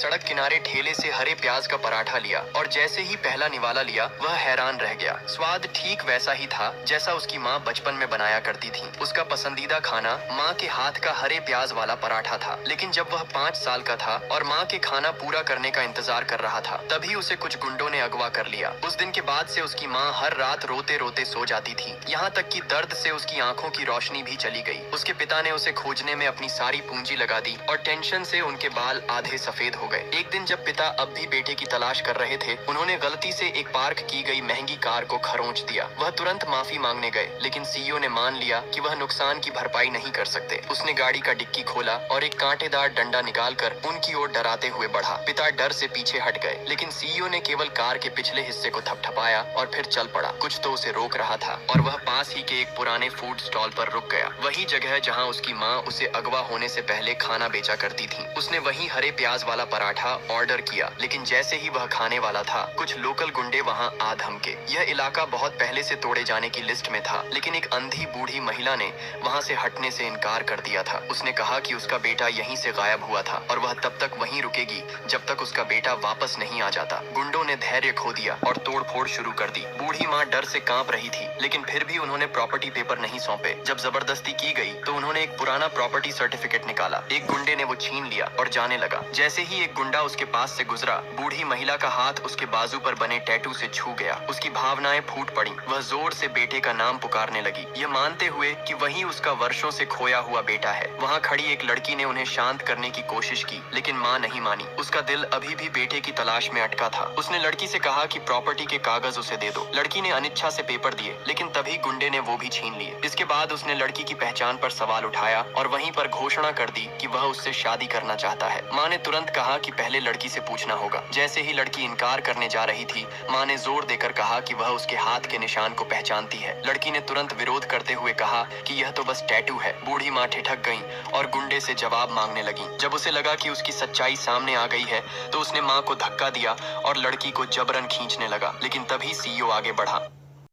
सड़क किनारे ठेले से हरे प्याज का पराठा लिया और जैसे ही पहला निवाला लिया वह हैरान रह गया। स्वाद ठीक वैसा ही था जैसा उसकी माँ बचपन में बनाया करती थी। उसका पसंदीदा खाना माँ के हाथ का हरे प्याज वाला पराठा था। लेकिन जब वह 5 साल का था और माँ के खाना पूरा करने का इंतजार कर रहा था, तभी उसे कुछ गुंडों ने अगवा कर लिया। उस दिन के बाद से उसकी माँ हर रात रोते रोते सो जाती थी। यहाँ तक कि दर्द से उसकी आंखों की रोशनी भी चली गई। उसके पिता ने उसे खोजने में अपनी सारी पूंजी लगा दी और टेंशन से उनके बाल आधे सफेद हो गए। एक दिन जब पिता अब भी बेटे की तलाश कर रहे थे, उन्होंने गलती से एक पार्क की गई महंगी कार को खरोंच दिया। वह तुरंत माफी मांगने गए, लेकिन सीईओ ने मान लिया कि वह नुकसान की भरपाई नहीं कर सकते। उसने गाड़ी का डिक्की खोला और एक कांटेदार डंडा निकालकर उनकी ओर डराते हुए बढ़ा। पिता डर से पीछे हट गए, लेकिन सीईओ ने केवल कार के पिछले हिस्से को थपथपाया और फिर चल पड़ा। कुछ तो उसे रोक रहा था और वह पास ही के एक पुराने फूड स्टॉल पर रुक गया। वही जगह जहाँ उसकी माँ उसे अगवा होने से पहले खाना बेचा करती थी। उसने वही हरे प्याज वाला पराठा ऑर्डर किया, लेकिन जैसे ही वह खाने वाला था, कुछ लोकल गुंडे वहां आ धमके। यह इलाका बहुत पहले से तोड़े जाने की लिस्ट में था, लेकिन एक अंधी बूढ़ी महिला ने वहां से हटने से इनकार कर दिया था। उसने कहा कि उसका बेटा यहीं से गायब हुआ था और वह तब तक वहीं रुकेगी जब तक उसका बेटा वापस नहीं आ जाता। गुंडों ने धैर्य खो दिया और तोड़फोड़ शुरू कर दी। बूढ़ी माँ डर से कांप रही थी, लेकिन फिर भी उन्होंने प्रॉपर्टी पेपर नहीं सौंपे। जब जबरदस्ती की गई तो उन्होंने एक पुराना प्रॉपर्टी सर्टिफिकेट निकाला। एक गुंडे ने वो छीन लिया और जाने लगा। जैसे ही एक गुंडा उसके पास से गुजरा, बूढ़ी महिला का हाथ उसके बाजू पर बने टैटू से छू गया। उसकी भावनाएं फूट पड़ी। वह जोर से बेटे का नाम पुकारने लगी, यह मानते हुए कि वही उसका वर्षों से खोया हुआ बेटा है। वहाँ खड़ी एक लड़की ने उन्हें शांत करने की कोशिश की, लेकिन माँ नहीं मानी। उसका दिल अभी भी बेटे की तलाश में अटका था। उसने लड़की से कहा कि प्रॉपर्टी के कागज उसे दे दो। लड़की ने अनिच्छा से पेपर दिए, लेकिन तभी गुंडे ने वो भी छीन लिए। इसके बाद उसने लड़की की पहचान पर सवाल उठाया और वहीं पर घोषणा कर दी कि वह उससे शादी करना चाहता है। माँ ने तुरंत कहा कि पहले लड़की से पूछना होगा। जैसे ही लड़की इनकार करने जा रही थी, माँ ने जोर देकर कहा कि वह उसके हाथ के निशान को पहचानती है। लड़की ने तुरंत विरोध करते हुए कहा कि यह तो बस टैटू है। बूढ़ी माँ ठिठक गई और गुंडे से जवाब मांगने लगी। जब उसे लगा कि उसकी सच्चाई सामने आ गई है, तो उसने माँ को धक्का दिया और लड़की को जबरन खींचने लगा, लेकिन तभी सीईओ आगे बढ़ा।